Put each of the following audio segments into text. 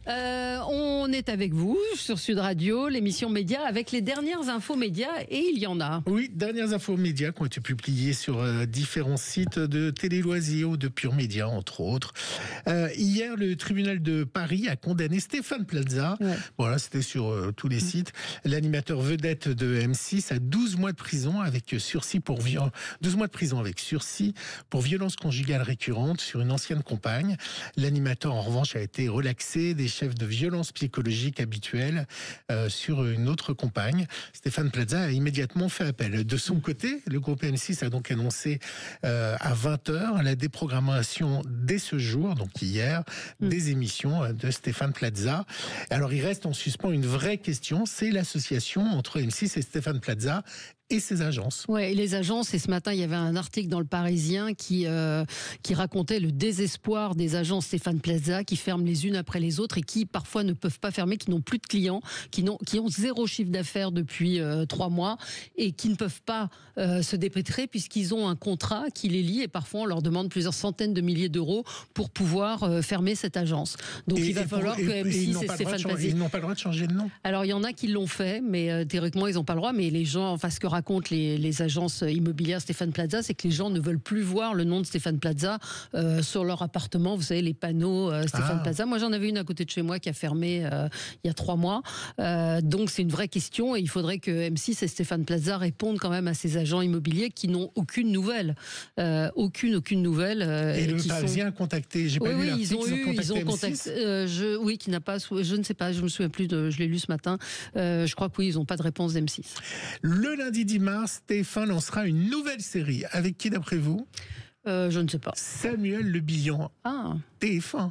On est avec vous sur Sud Radio, l'émission Média, avec les dernières infos médias, et il y en a. Oui, dernières infos médias qui ont été publiées sur différents sites de télé-loisirs ou de Pure Média, entre autres. Hier, le tribunal de Paris a condamné Stéphane Plaza. Ouais. Voilà, c'était sur tous les sites. L'animateur vedette de M6 à 12 mois de prison avec sursis pour 12 mois de prison avec sursis pour violence conjugale récurrente sur une ancienne compagne. L'animateur, en revanche, a été relaxé des chefs de violence psychologique habituels sur une autre compagne. Stéphane Plaza a immédiatement fait appel. De son côté, le groupe M6 a donc annoncé à 20h la déprogrammation dès ce jour, donc hier, des émissions de Stéphane Plaza. Alors il reste en suspens une vraie question, c'est l'association entre M6 et Stéphane Plaza et ses agences. Ouais, et les agences, et ce matin, il y avait un article dans Le Parisien qui racontait le désespoir des agences Stéphane Plaza qui ferment les unes après les autres et qui parfois ne peuvent pas fermer, qui n'ont plus de clients, qui ont zéro chiffre d'affaires depuis 3 mois et qui ne peuvent pas se dépêtrer puisqu'ils ont un contrat qui les lie et parfois on leur demande plusieurs centaines de milliers d'euros pour pouvoir fermer cette agence. Donc il va falloir que M6 et Stéphane Plaza... Ils n'ont pas le droit de changer de nom. Alors il y en a qui l'ont fait, mais théoriquement ils n'ont pas le droit, mais les gens, enfin ce que racontent les agences immobilières Stéphane Plaza, c'est que les gens ne veulent plus voir le nom de Stéphane Plaza sur leur appartement. Vous savez, les panneaux Stéphane Plaza. Moi, j'en avais une à côté de chez moi qui a fermé il y a 3 mois. Donc, c'est une vraie question et il faudrait que M6 et Stéphane Plaza répondent quand même à ces agents immobiliers qui n'ont aucune nouvelle. Aucune nouvelle. Et le Parisien a contacté, j'ai pas lu l'article, ils ont contacté oui, qui n'a pas, je ne sais pas, je me souviens plus, je l'ai lu ce matin. Je crois que oui, ils n'ont pas de réponse d'M6. Le lundi 10 mars, TF1 lancera une nouvelle série. Avec qui d'après vous ? Je ne sais pas. Samuel Le Bihan. TF1.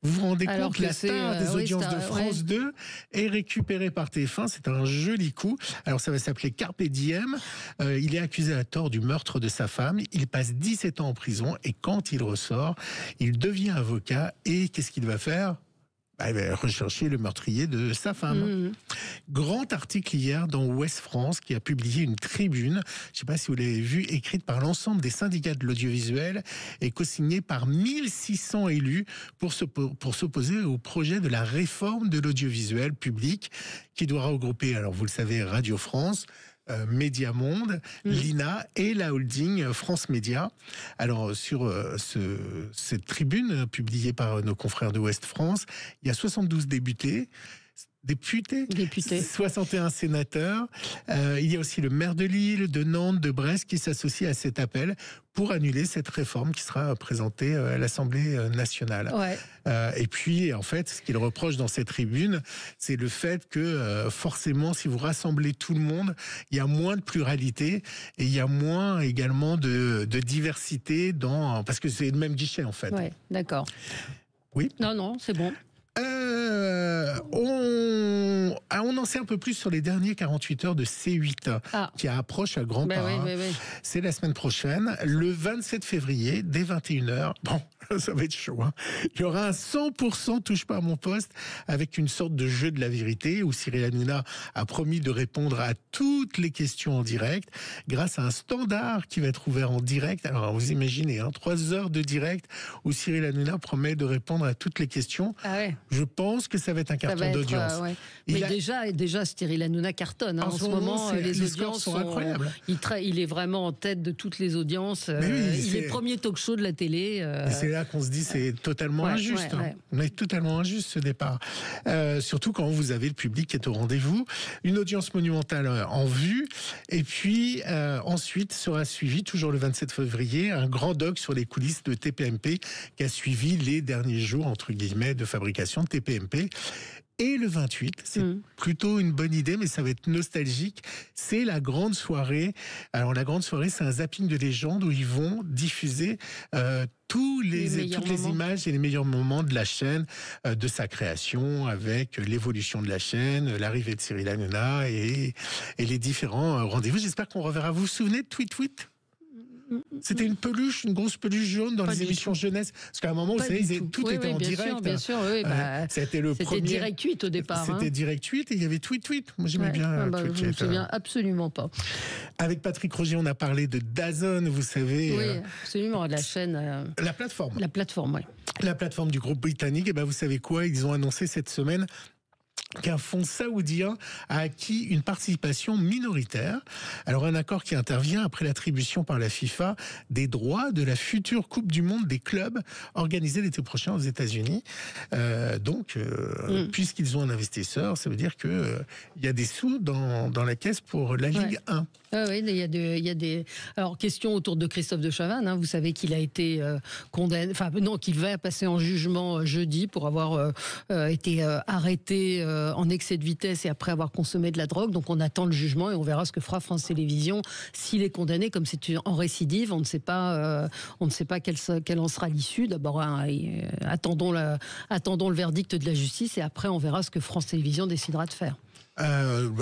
Vous vous rendez compte, la star des audiences de France 2 est récupérée par TF1. C'est un joli coup. Alors ça va s'appeler Carpe Diem. Il est accusé à tort du meurtre de sa femme. Il passe 17 ans en prison et quand il ressort, il devient avocat. Et qu'est-ce qu'il va faire ? Il va rechercher le meurtrier de sa femme. Grand article hier dans Ouest France qui a publié une tribune, je ne sais pas si vous l'avez vu, écrite par l'ensemble des syndicats de l'audiovisuel et co-signée par 1600 élus pour s'opposer au projet de la réforme de l'audiovisuel public qui doit regrouper, alors vous le savez, Radio France, Média Monde, l'INA et la holding France Média. Alors sur cette tribune publiée par nos confrères de Ouest France, il y a 72 députés, 61 sénateurs. Il y a aussi le maire de Lille, de Nantes, de Brest qui s'associent à cet appel pour annuler cette réforme qui sera présentée à l'Assemblée nationale. Ouais. Et puis, en fait, ce qu'il reproche dans cette tribune, c'est le fait que forcément, si vous rassemblez tout le monde, il y a moins de pluralité et il y a moins également de diversité parce que c'est le même guichet, en fait. Ouais, d'accord. Oui. Non, c'est bon. On en sait un peu plus sur les derniers 48 heures de C8 qui approche à grands pas. Oui. C'est la semaine prochaine, le 27 février, dès 21h. Bon, ça va être chaud. Il y aura un 100% touche pas à mon poste avec une sorte de jeu de la vérité où Cyril Hanouna a promis de répondre à toutes les questions en direct grâce à un standard qui va être ouvert en direct. Alors vous imaginez, 3 heures de direct où Cyril Hanouna promet de répondre à toutes les questions. Je pense que ça va être un carton d'audience. Mais déjà, Cyril Hanouna cartonne. En ce moment, les audiences sont incroyables. Il est vraiment en tête de toutes les audiences. Il est premier talk-show de la télé. Et c'est là qu'on se dit c'est totalement injuste. On est totalement injuste ce départ. Surtout quand vous avez le public qui est au rendez-vous. Une audience monumentale en vue. Et puis ensuite sera suivi, toujours le 27 février, un grand doc sur les coulisses de TPMP qui a suivi les derniers jours, entre guillemets, de fabrication de TPMP. Et le 28, c'est plutôt une bonne idée, mais ça va être nostalgique. C'est la grande soirée. Alors la grande soirée, c'est un zapping de légende où ils vont diffuser toutes les images et les meilleurs moments de la chaîne, de sa création, avec l'évolution de la chaîne, l'arrivée de Cyril Hanouna et les différents rendez-vous. J'espère qu'on reverra. Vous vous souvenez de Tweet Tweet ? C'était une peluche, une grosse peluche jaune dans les émissions jeunesse. Parce qu'à un moment, tout était en direct. Bien sûr, oui. C'était le premier. C'était Direct 8 au départ. C'était Direct 8 et il y avait Tweet Tweet. Moi, j'aimais bien Tweet Tweet. Je ne me souviens absolument pas. Avec Patrick Rogier, on a parlé de DAZN, vous savez. Oui, absolument, la chaîne. La plateforme. La plateforme, oui. La plateforme du groupe britannique. Et ben, vous savez quoi? Ils ont annoncé cette semaine qu'un fonds saoudien a acquis une participation minoritaire. Alors un accord qui intervient après l'attribution par la FIFA des droits de la future Coupe du Monde des clubs organisée l'été prochain aux États-Unis. Puisqu'ils ont un investisseur, ça veut dire que il y a des sous dans la caisse pour la Ligue 1. Ah oui, il y a des. Alors, question autour de Christophe de Chavannes. Vous savez qu'il a été condamné, enfin non, qu'il va passer en jugement jeudi pour avoir été arrêté en excès de vitesse et après avoir consommé de la drogue. Donc, on attend le jugement et on verra ce que fera France Télévisions s'il est condamné. Comme c'est en récidive, on ne sait pas quelle en sera l'issue. D'abord, attendons le verdict de la justice et après, on verra ce que France Télévisions décidera de faire.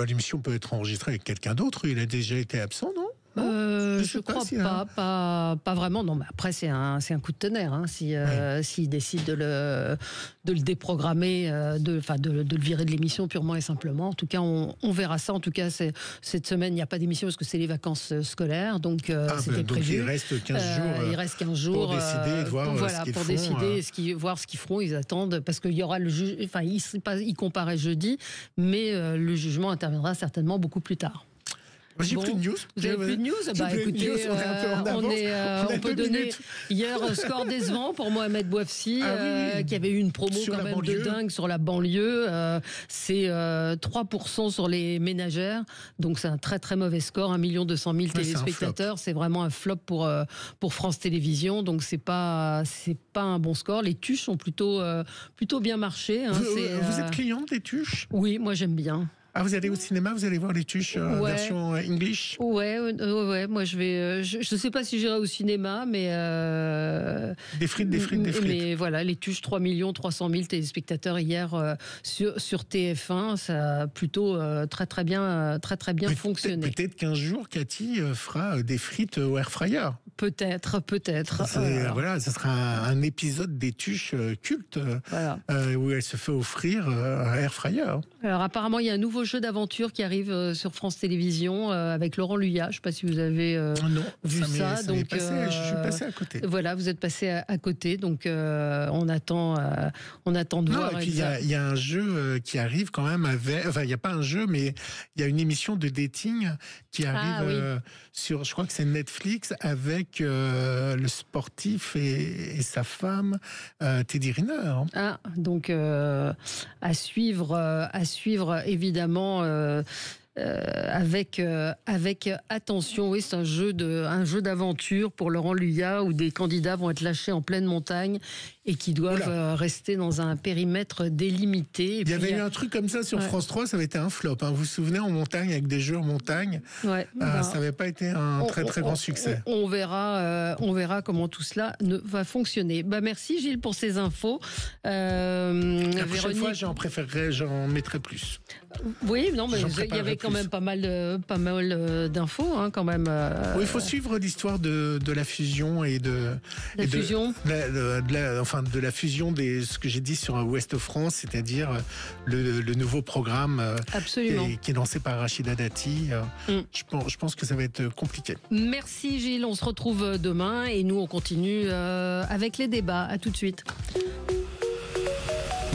L'émission peut être enregistrée avec quelqu'un d'autre. Il a déjà été absent, non? Je crois pas vraiment. Non, mais après c'est un coup de tonnerre s'il décide de le déprogrammer, de le virer de l'émission purement et simplement. En tout cas, on verra ça. En tout cas, cette semaine, il n'y a pas d'émission parce que c'est les vacances scolaires, donc c'était prévu. Il reste 15 jours. Il reste 15 jours pour décider, voir ce qu'ils feront. Ils attendent parce qu'il y aura le juge. Enfin, il comparaît jeudi, mais le jugement interviendra certainement beaucoup plus tard. J'ai plus de news. Vous avez plus de news? Écoutez, on peut donner hier score décevant pour Mohamed Bouafsi, qui avait eu une promo sur quand même de dingue sur la banlieue. C'est 3% sur les ménagères, donc c'est un très très mauvais score. 1 200 000 téléspectateurs, c'est vraiment un flop pour France Télévisions, donc c'est pas un bon score. Les tuches ont plutôt bien marché. Vous êtes cliente des tuches? Oui, moi j'aime bien. Ah, vous allez au cinéma, vous allez voir les tuches version English? Ouais, moi je vais. Je sais pas si j'irai au cinéma, mais. Des frites. Mais voilà, les tuches 3 300 000 téléspectateurs hier sur TF1, ça a plutôt très bien fonctionné. Peut-être qu'un jour, Cathy fera des frites au air fryer. Peut-être. Voilà, ça sera un épisode des tuches culte où elle se fait offrir un air fryer. Alors apparemment, il y a un nouveau jeu d'aventure qui arrive sur France Télévisions avec Laurent Luyat. Je ne sais pas si vous avez vu ça. Donc, je suis passé à côté. Voilà, vous êtes passé à côté. Donc, on attend de voir. Et puis, il y a un jeu qui arrive quand même avec. Enfin, il n'y a pas un jeu, mais il y a une émission de dating qui arrive sur. Je crois que c'est Netflix avec le sportif et sa femme, Teddy Riner. Donc, à suivre évidemment. Avec attention. Oui, c'est un jeu d'aventure pour Laurent Luyat où des candidats vont être lâchés en pleine montagne et qui doivent rester dans un périmètre délimité. Il y avait eu un truc comme ça sur France 3, ça avait été un flop. Vous vous souvenez, en montagne, avec des jeux en montagne, ça n'avait pas été un très grand succès. On verra comment tout cela va fonctionner. Merci Gilles pour ces infos. La prochaine fois, j'en mettrai plus. Oui, non, mais il y avait quand même pas mal d'infos, quand même. Oui, il faut suivre l'histoire de la fusion et de la fusion des ce que j'ai dit sur Ouest France, c'est-à-dire le nouveau programme qui est lancé par Rachida Dati. Je pense que ça va être compliqué. Merci Gilles, on se retrouve demain et nous on continue avec les débats. À tout de suite.